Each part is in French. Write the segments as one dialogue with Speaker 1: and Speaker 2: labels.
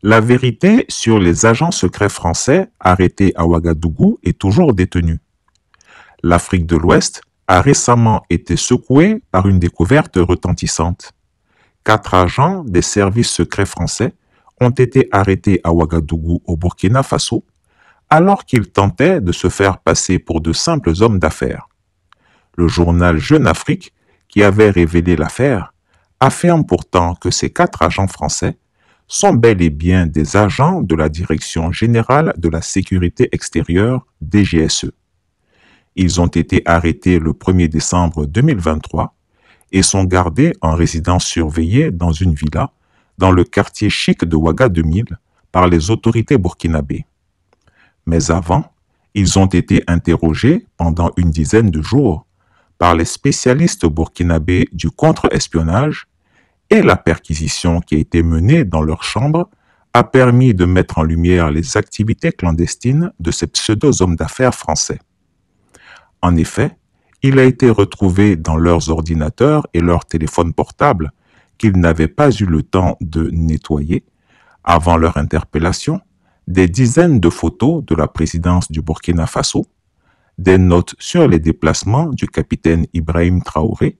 Speaker 1: La vérité sur les agents secrets français arrêtés à Ouagadougou est toujours détenue. L'Afrique de l'Ouest a récemment été secouée par une découverte retentissante. 4 agents des services secrets français ont été arrêtés à Ouagadougou au Burkina Faso alors qu'ils tentaient de se faire passer pour de simples hommes d'affaires. Le journal Jeune Afrique, qui avait révélé l'affaire, affirme pourtant que ces 4 agents français sont bel et bien des agents de la Direction générale de la sécurité extérieure, DGSE. Ils ont été arrêtés le 1er décembre 2023 et sont gardés en résidence surveillée dans une villa dans le quartier chic de Ouaga 2000 par les autorités burkinabées. Mais avant, ils ont été interrogés pendant une dizaine de jours par les spécialistes burkinabés du contre-espionnage et la perquisition qui a été menée dans leur chambre a permis de mettre en lumière les activités clandestines de ces pseudo-hommes d'affaires français. En effet, il a été retrouvé dans leurs ordinateurs et leurs téléphones portables qu'ils n'avaient pas eu le temps de nettoyer avant leur interpellation, des dizaines de photos de la présidence du Burkina Faso, des notes sur les déplacements du capitaine Ibrahim Traoré,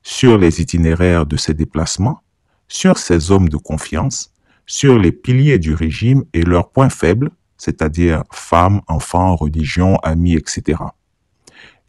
Speaker 1: sur les itinéraires de ses déplacements, sur ses hommes de confiance, sur les piliers du régime et leurs points faibles, c'est-à-dire femmes, enfants, religion, amis, etc.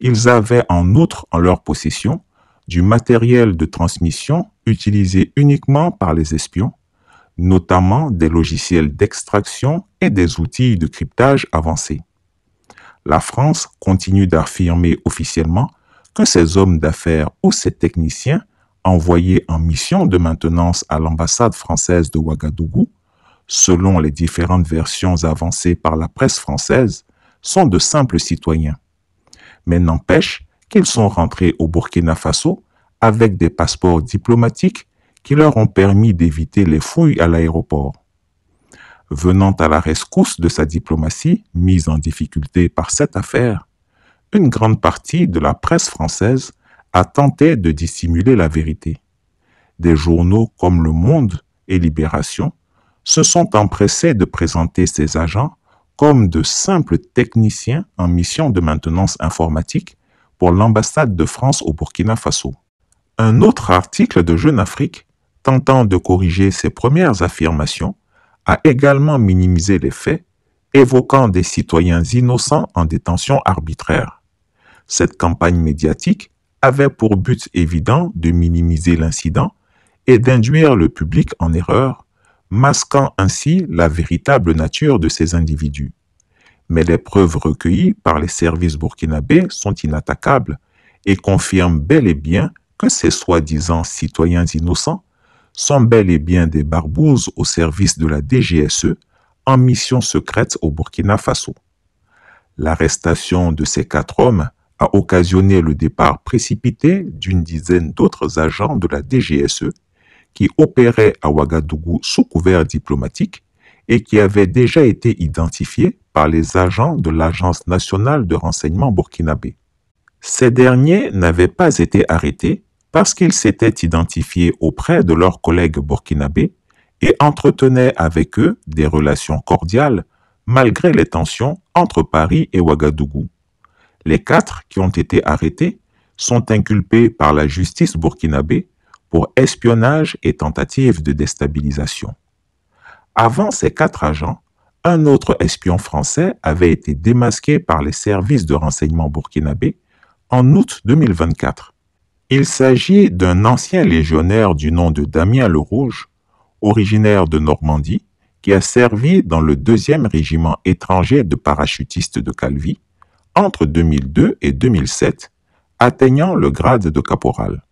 Speaker 1: Ils avaient en outre en leur possession du matériel de transmission utilisé uniquement par les espions, notamment des logiciels d'extraction et des outils de cryptage avancés. La France continue d'affirmer officiellement que ces hommes d'affaires ou ces techniciens envoyés en mission de maintenance à l'ambassade française de Ouagadougou, selon les différentes versions avancées par la presse française, sont de simples citoyens. Mais n'empêche qu'ils sont rentrés au Burkina Faso avec des passeports diplomatiques qui leur ont permis d'éviter les fouilles à l'aéroport. Venant à la rescousse de sa diplomatie, mise en difficulté par cette affaire, une grande partie de la presse française a tenté de dissimuler la vérité. Des journaux comme Le Monde et Libération se sont empressés de présenter ces agents comme de simples techniciens en mission de maintenance informatique pour l'ambassade de France au Burkina Faso. Un autre article de Jeune Afrique, tentant de corriger ses premières affirmations, a également minimisé les faits, évoquant des citoyens innocents en détention arbitraire. Cette campagne médiatique avait pour but évident de minimiser l'incident et d'induire le public en erreur, masquant ainsi la véritable nature de ces individus. Mais les preuves recueillies par les services burkinabés sont inattaquables et confirment bel et bien que ces soi-disant citoyens innocents sont bel et bien des barbouzes au service de la DGSE en mission secrète au Burkina Faso. L'arrestation de ces 4 hommes a occasionné le départ précipité d'une dizaine d'autres agents de la DGSE qui opéraient à Ouagadougou sous couvert diplomatique et qui avaient déjà été identifiés par les agents de l'Agence nationale de renseignement burkinabé. Ces derniers n'avaient pas été arrêtés parce qu'ils s'étaient identifiés auprès de leurs collègues burkinabés et entretenaient avec eux des relations cordiales malgré les tensions entre Paris et Ouagadougou. Les 4 qui ont été arrêtés sont inculpés par la justice burkinabé pour espionnage et tentative de déstabilisation. Avant ces 4 agents, un autre espion français avait été démasqué par les services de renseignement burkinabé en août 2024. Il s'agit d'un ancien légionnaire du nom de Damien Le Rouge, originaire de Normandie, qui a servi dans le 2e régiment étranger de parachutistes de Calvi entre 2002 et 2007, atteignant le grade de caporal.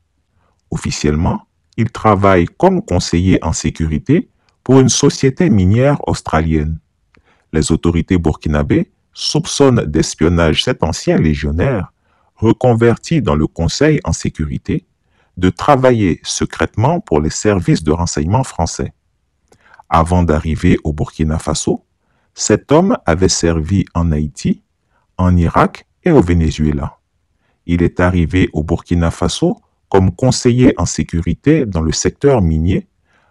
Speaker 1: Officiellement, il travaille comme conseiller en sécurité pour une société minière australienne. Les autorités burkinabées soupçonnent d'espionnage cet ancien légionnaire, reconverti dans le conseil en sécurité, de travailler secrètement pour les services de renseignement français. Avant d'arriver au Burkina Faso, cet homme avait servi en Haïti, en Irak et au Venezuela. Il est arrivé au Burkina Faso comme conseiller en sécurité dans le secteur minier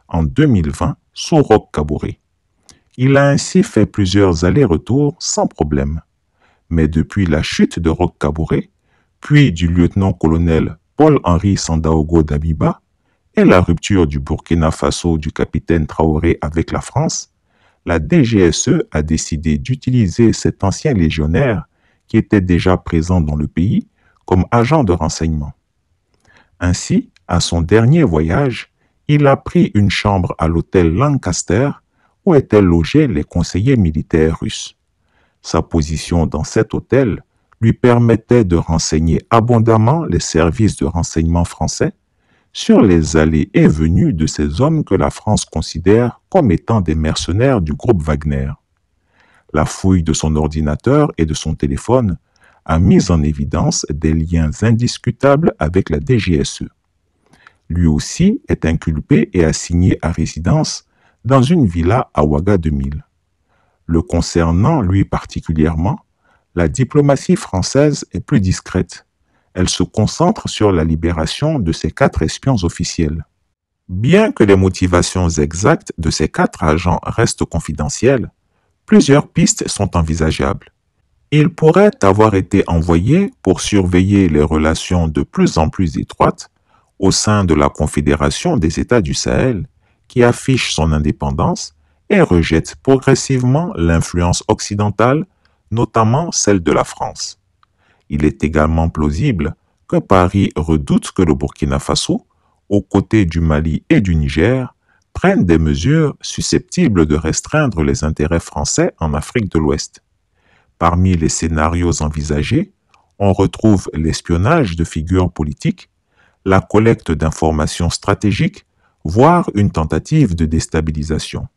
Speaker 1: en 2020 sous Roch Kaboré. Il a ainsi fait plusieurs allers-retours sans problème. Mais depuis la chute de Roch Kaboré, puis du lieutenant-colonel Paul-Henri Sandaogo Damiba, et la rupture du Burkina Faso du capitaine Traoré avec la France, la DGSE a décidé d'utiliser cet ancien légionnaire qui était déjà présent dans le pays comme agent de renseignement. Ainsi, à son dernier voyage, il a pris une chambre à l'hôtel Lancaster où étaient logés les conseillers militaires russes. Sa position dans cet hôtel lui permettait de renseigner abondamment les services de renseignement français sur les allées et venues de ces hommes que la France considère comme étant des mercenaires du groupe Wagner. La fouille de son ordinateur et de son téléphone a mis en évidence des liens indiscutables avec la DGSE. Lui aussi est inculpé et assigné à résidence dans une villa à Ouaga 2000. Le concernant, lui particulièrement, la diplomatie française est plus discrète. Elle se concentre sur la libération de ces 4 espions officiels. Bien que les motivations exactes de ces 4 agents restent confidentielles, plusieurs pistes sont envisageables. Ils pourraient avoir été envoyés pour surveiller les relations de plus en plus étroites au sein de la Confédération des États du Sahel, qui affiche son indépendance et rejette progressivement l'influence occidentale, notamment celle de la France. Il est également plausible que Paris redoute que le Burkina Faso, aux côtés du Mali et du Niger, prenne des mesures susceptibles de restreindre les intérêts français en Afrique de l'Ouest. Parmi les scénarios envisagés, on retrouve l'espionnage de figures politiques, la collecte d'informations stratégiques, voire une tentative de déstabilisation.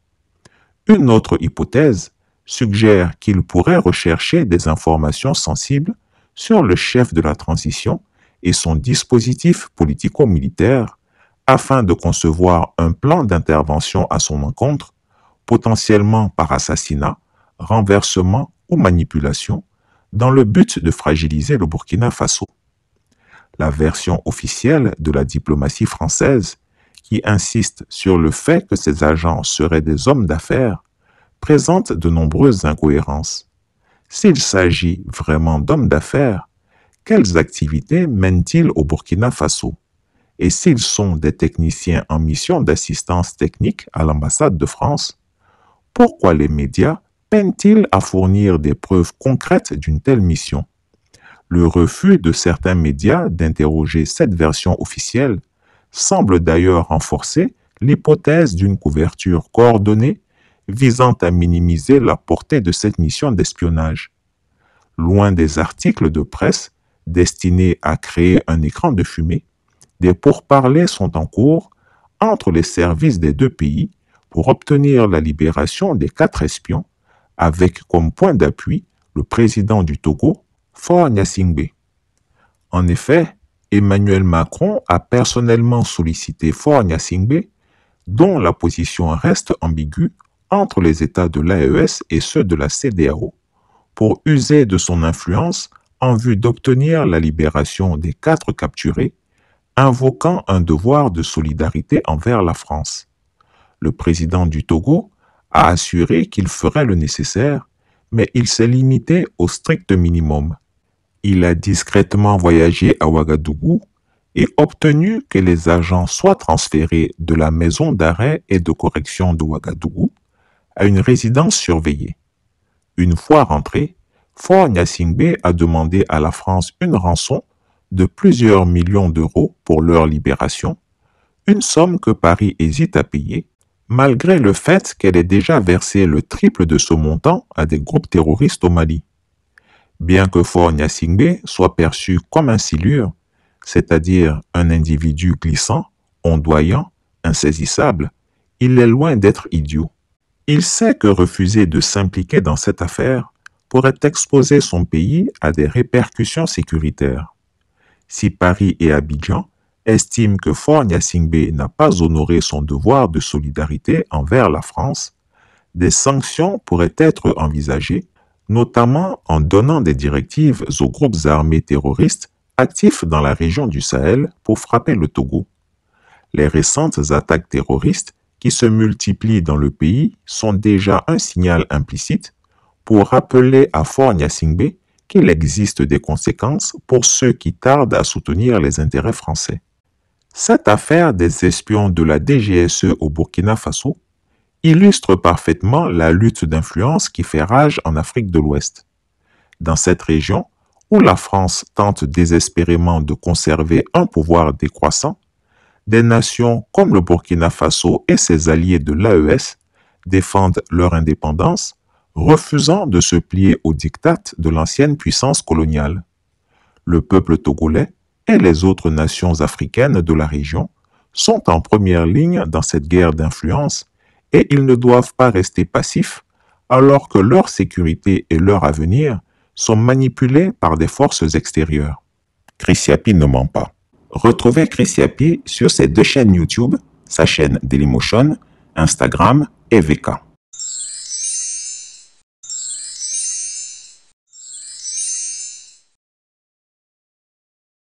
Speaker 1: Une autre hypothèse suggère qu'il pourrait rechercher des informations sensibles sur le chef de la transition et son dispositif politico-militaire afin de concevoir un plan d'intervention à son encontre, potentiellement par assassinat, renversement ou manipulation, dans le but de fragiliser le Burkina Faso. La version officielle de la diplomatie française, qui insiste sur le fait que ces agents seraient des hommes d'affaires, présente de nombreuses incohérences. S'il s'agit vraiment d'hommes d'affaires, quelles activités mènent-ils au Burkina Faso? Et s'ils sont des techniciens en mission d'assistance technique à l'ambassade de France, pourquoi les médias peinent-ils à fournir des preuves concrètes d'une telle mission? Le refus de certains médias d'interroger cette version officielle semble d'ailleurs renforcer l'hypothèse d'une couverture coordonnée visant à minimiser la portée de cette mission d'espionnage. Loin des articles de presse destinés à créer un écran de fumée, des pourparlers sont en cours entre les services des 2 pays pour obtenir la libération des 4 espions, avec comme point d'appui le président du Togo, Faure Gnassingbé. En effet, Emmanuel Macron a personnellement sollicité Faure Gnassingbé, dont la position reste ambiguë entre les États de l'AES et ceux de la CEDEAO, pour user de son influence en vue d'obtenir la libération des 4 capturés, invoquant un devoir de solidarité envers la France. Le président du Togo a assuré qu'il ferait le nécessaire, mais il s'est limité au strict minimum. Il a discrètement voyagé à Ouagadougou et obtenu que les agents soient transférés de la maison d'arrêt et de correction de Ouagadougou à une résidence surveillée. Une fois rentré, Faure Gnassingbé a demandé à la France une rançon de plusieurs millions d'euros pour leur libération, une somme que Paris hésite à payer, malgré le fait qu'elle ait déjà versé le triple de ce montant à des groupes terroristes au Mali. Bien que Faure Gnassingbé soit perçu comme un silure, c'est-à-dire un individu glissant, ondoyant, insaisissable, il est loin d'être idiot. Il sait que refuser de s'impliquer dans cette affaire pourrait exposer son pays à des répercussions sécuritaires. Si Paris et Abidjan estiment que Faure Gnassingbé n'a pas honoré son devoir de solidarité envers la France, des sanctions pourraient être envisagées, notamment en donnant des directives aux groupes armés terroristes actifs dans la région du Sahel pour frapper le Togo. Les récentes attaques terroristes qui se multiplient dans le pays sont déjà un signal implicite pour rappeler à Faure Gnassingbé qu'il existe des conséquences pour ceux qui tardent à soutenir les intérêts français. Cette affaire des espions de la DGSE au Burkina Faso illustre parfaitement la lutte d'influence qui fait rage en Afrique de l'Ouest. Dans cette région, où la France tente désespérément de conserver un pouvoir décroissant, des nations comme le Burkina Faso et ses alliés de l'AES défendent leur indépendance, refusant de se plier aux diktats de l'ancienne puissance coloniale. Le peuple togolais et les autres nations africaines de la région sont en première ligne dans cette guerre d'influence et ils ne doivent pas rester passifs alors que leur sécurité et leur avenir sont manipulés par des forces extérieures. Chris Yapi ne ment pas. Retrouvez Chris Yapi sur ses deux chaînes YouTube, sa chaîne Dailymotion, Instagram et VK.